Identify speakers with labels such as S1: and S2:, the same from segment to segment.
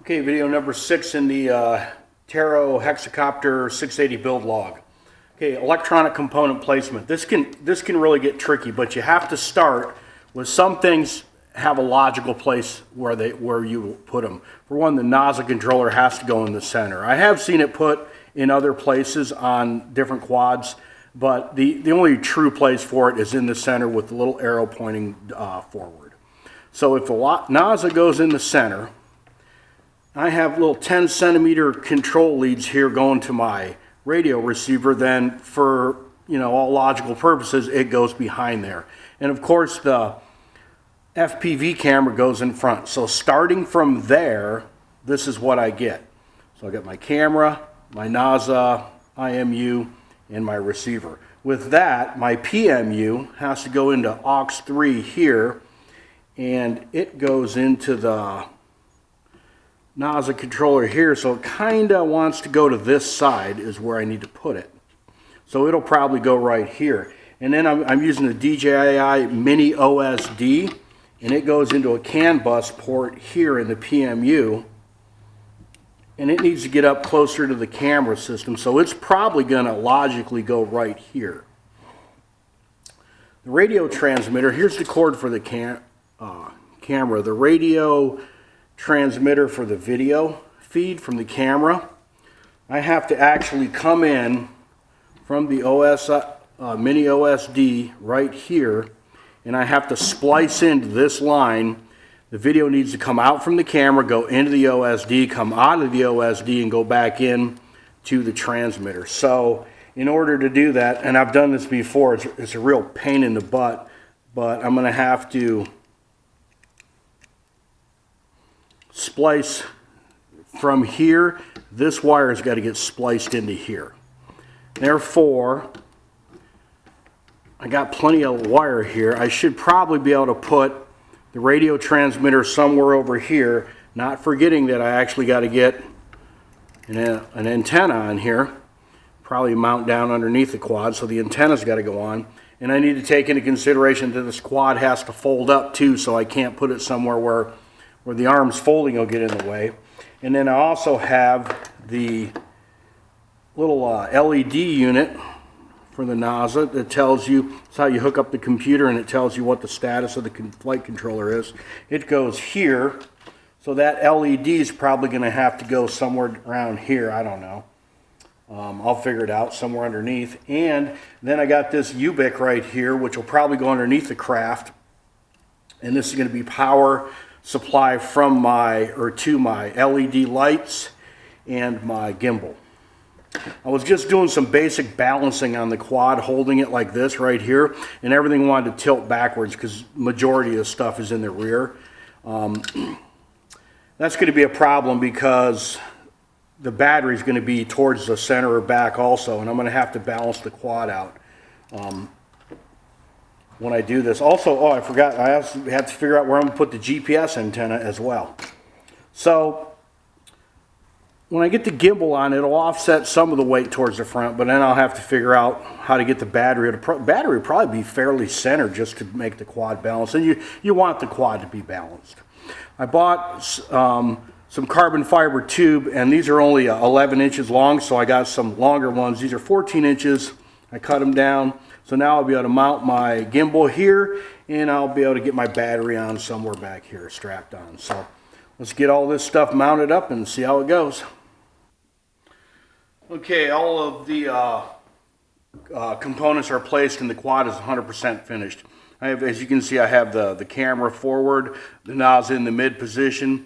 S1: Okay, video number 6 in the Taro Hexacopter 680 build log. Okay, electronic component placement. This can really get tricky, but you have to start with some things have a logical place where you put them. For one, the nozzle controller has to go in the center. I have seen it put in other places on different quads, but the only true place for it is in the center with the little arrow pointing forward. So if the nozzle goes in the center, I have little 10 centimeter control leads here going to my radio receiver. Then for all logical purposes, it goes behind there. And of course the FPV camera goes in front. So starting from there, this is what I get. So I got my camera, my NASA, IMU, and my receiver. With that, my PMU has to go into aux 3 here, and it goes into the nozzle controller here, so it kind of wants to go to this side is where I need to put it. So it'll probably go right here. And then I'm using the DJI Mini OSD, and it goes into a CAN bus port here in the PMU, and it needs to get up closer to the camera system, so it's probably going to logically go right here. The radio transmitter, here's the cord for the camera. The radio transmitter for the video feed from the camera, I have to actually come in from the Mini OSD right here, and I have to splice into this line. The video needs to come out from the camera, go into the OSD, come out of the OSD, and go back in to the transmitter. So in order to do that, and I've done this before, it's a real pain in the butt, but I'm going to have to splice from here. This wire's got to get spliced into here. Therefore, I got plenty of wire here. I should probably be able to put the radio transmitter somewhere over here, not forgetting that I actually got to get an antenna on here, probably mount down underneath the quad, so the antenna's got to go on. And I need to take into consideration that this quad has to fold up too, so I can't put it somewhere where the arms folding will get in the way. And then I also have the little LED unit for the NASA that tells you, it's how you hook up the computer, and it tells you what the status of the flight controller is. It goes here, so that LED is probably going to have to go somewhere around here. I don't know. I'll figure it out somewhere underneath. And then I got this UBIC right here, which will probably go underneath the craft. And this is going to be power supply from to my LED lights and my gimbal. I was just doing some basic balancing on the quad, holding it like this right here, and everything wanted to tilt backwards because majority of stuff is in the rear. That's going to be a problem because the battery is going to be towards the center or back also, and I'm going to have to balance the quad out when I do this. Also, I forgot, I also have to figure out where I'm going to put the GPS antenna as well. So when I get the gimbal on, it'll offset some of the weight towards the front, but then I'll have to figure out how to get the battery. The battery will probably be fairly centered just to make the quad balanced, and you want the quad to be balanced. I bought some carbon fiber tube, and these are only 11 inches long, so I got some longer ones. These are 14 inches. I cut them down. So now I'll be able to mount my gimbal here, and I'll be able to get my battery on somewhere back here, strapped on. So let's get all this stuff mounted up and see how it goes. Okay, all of the components are placed, and the quad is 100% finished. As you can see, I have the camera forward, the nozzle in the mid position,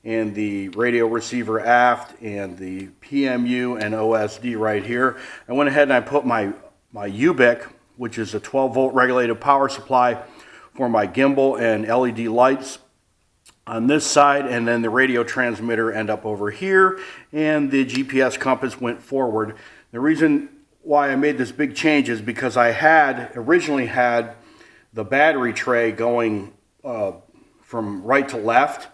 S1: and the radio receiver aft, and the PMU and OSD right here. I went ahead and I put my UBIC, which is a 12-volt regulated power supply for my gimbal and LED lights, on this side, and then the radio transmitter end up over here, and the GPS compass went forward. The reason why I made this big change is because I originally had the battery tray going from right to left,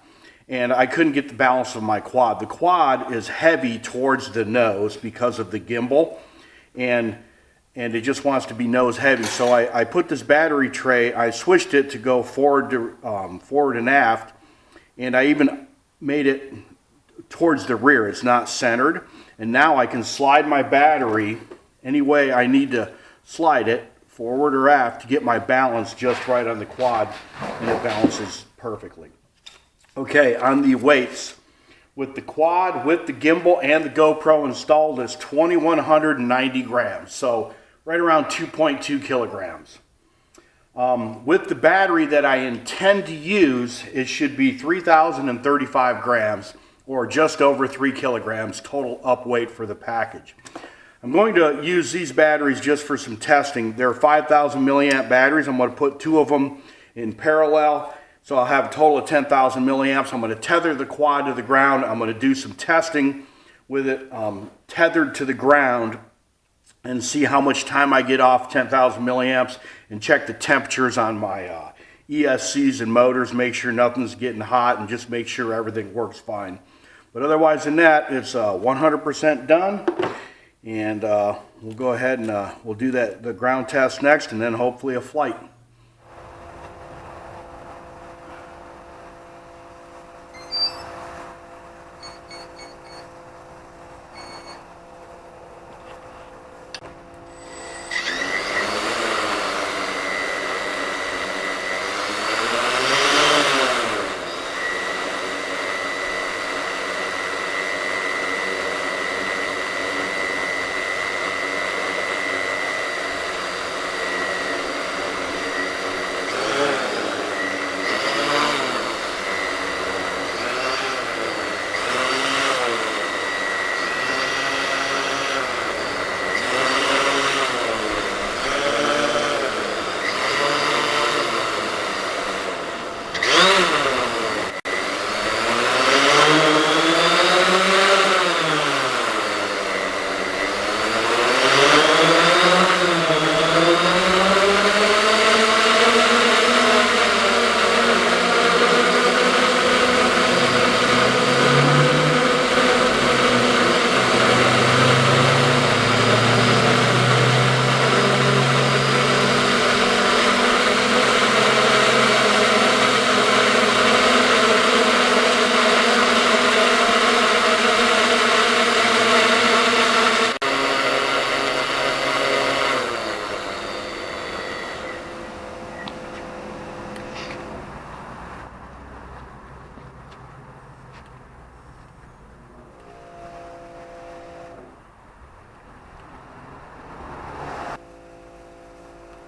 S1: and I couldn't get the balance of my quad. The quad is heavy towards the nose because of the gimbal, and it just wants to be nose heavy. So I put this battery tray, I switched it to go forward and aft, and I even made it towards the rear. It's not centered. And now I can slide my battery any way I need to slide it, forward or aft, to get my balance just right on the quad, and it balances perfectly. Okay, on the weights, with the quad, with the gimbal, and the GoPro installed, it's 2,190 grams, so right around 2.2 kilograms. With the battery that I intend to use, it should be 3,035 grams, or just over 3 kilograms total up weight for the package. I'm going to use these batteries just for some testing. They're 5,000 milliamp batteries. I'm going to put 2 of them in parallel, so I'll have a total of 10,000 milliamps. I'm going to tether the quad to the ground. I'm going to do some testing with it tethered to the ground and see how much time I get off 10,000 milliamps, and check the temperatures on my ESCs and motors, make sure nothing's getting hot, and just make sure everything works fine. But otherwise than that, it's 100% done, and we'll go ahead and we'll do the ground test next, and then hopefully a flight.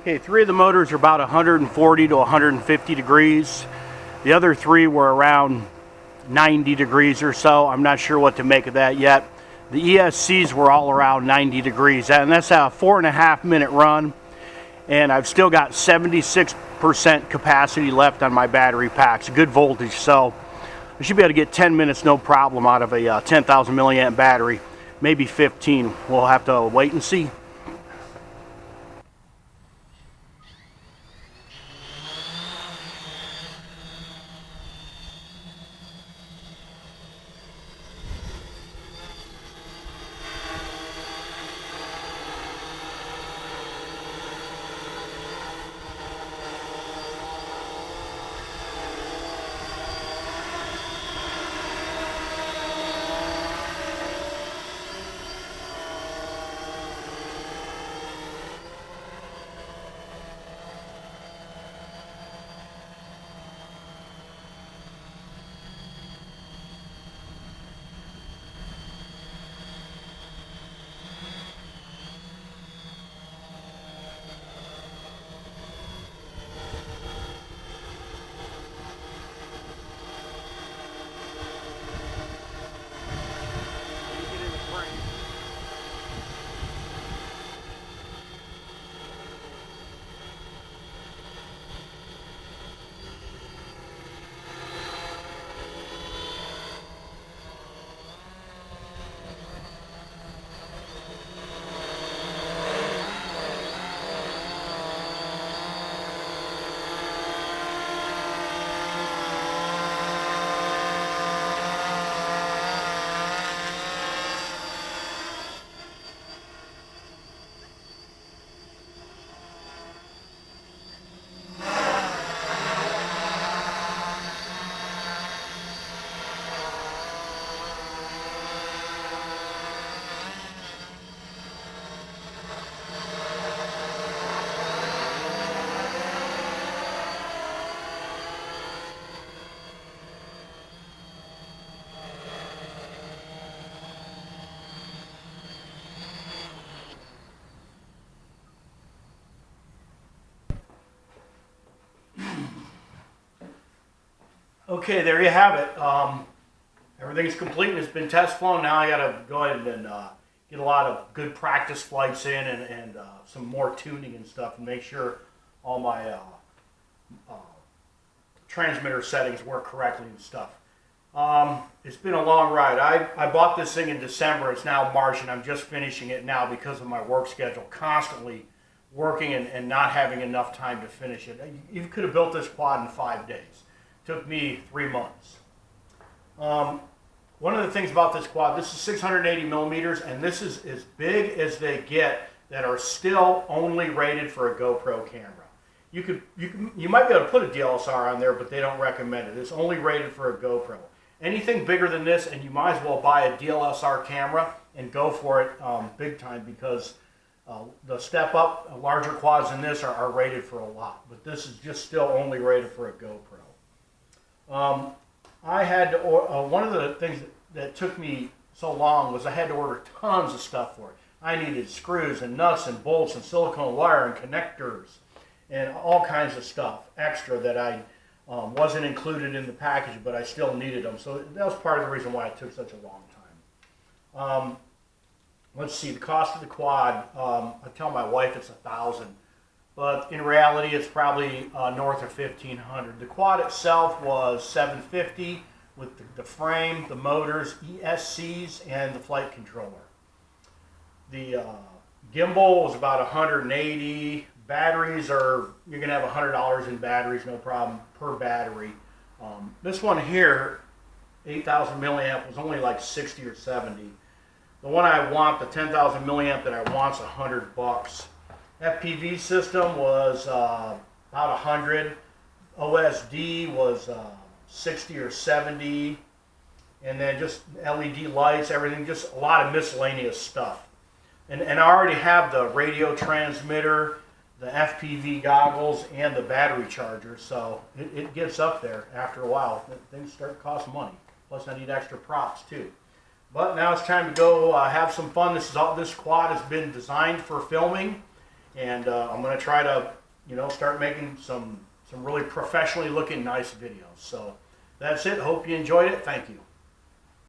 S1: Okay, 3 of the motors are about 140 to 150 degrees. The other 3 were around 90 degrees or so. I'm not sure what to make of that yet. The ESCs were all around 90 degrees, and that's a 4.5 minute run, and I've still got 76% capacity left on my battery packs, good voltage, so I should be able to get 10 minutes no problem out of a 10,000 milliamp battery, maybe 15. We'll have to wait and see. Okay, there you have it. Everything's complete and it's been test flown. Now I got to go ahead and get a lot of good practice flights in and some more tuning and stuff and make sure all my transmitter settings work correctly and stuff. It's been a long ride. I bought this thing in December. It's now March and I'm just finishing it now because of my work schedule, constantly working and not having enough time to finish it. You could have built this quad in 5 days. It took me 3 months. One of the things about this quad, this is 680 millimeters, and this is as big as they get that are still only rated for a GoPro camera. You might be able to put a DSLR on there, but they don't recommend it. It's only rated for a GoPro. Anything bigger than this, and you might as well buy a DSLR camera and go for it big time, because the step up, larger quads than this are rated for a lot, but this is just still only rated for a GoPro. I had to one of the things that took me so long was I had to order tons of stuff for it. I needed screws and nuts and bolts and silicone wire and connectors and all kinds of stuff extra that I wasn't included in the package, but I still needed them. So that was part of the reason why it took such a long time. Let's see, the cost of the quad, I tell my wife it's $1,000, but in reality it's probably north of $1,500. The quad itself was $750 with the frame, the motors, ESCs, and the flight controller. The gimbal was about $180. Batteries are, you're going to have $100 in batteries, no problem, per battery. This one here, 8,000 milliamp, was only like 60 or 70. The one I want, the 10,000 milliamp that I want, is $100. FPV system was about 100. OSD was 60 or 70. And then just LED lights, everything, just a lot of miscellaneous stuff. And I already have the radio transmitter, the FPV goggles, and the battery charger, so it gets up there after a while. Things start to cost money. Plus I need extra props too. But now it's time to go have some fun. This quad has been designed for filming, and I'm going to try to, start making some really professionally looking nice videos. So that's it. Hope you enjoyed it. Thank you.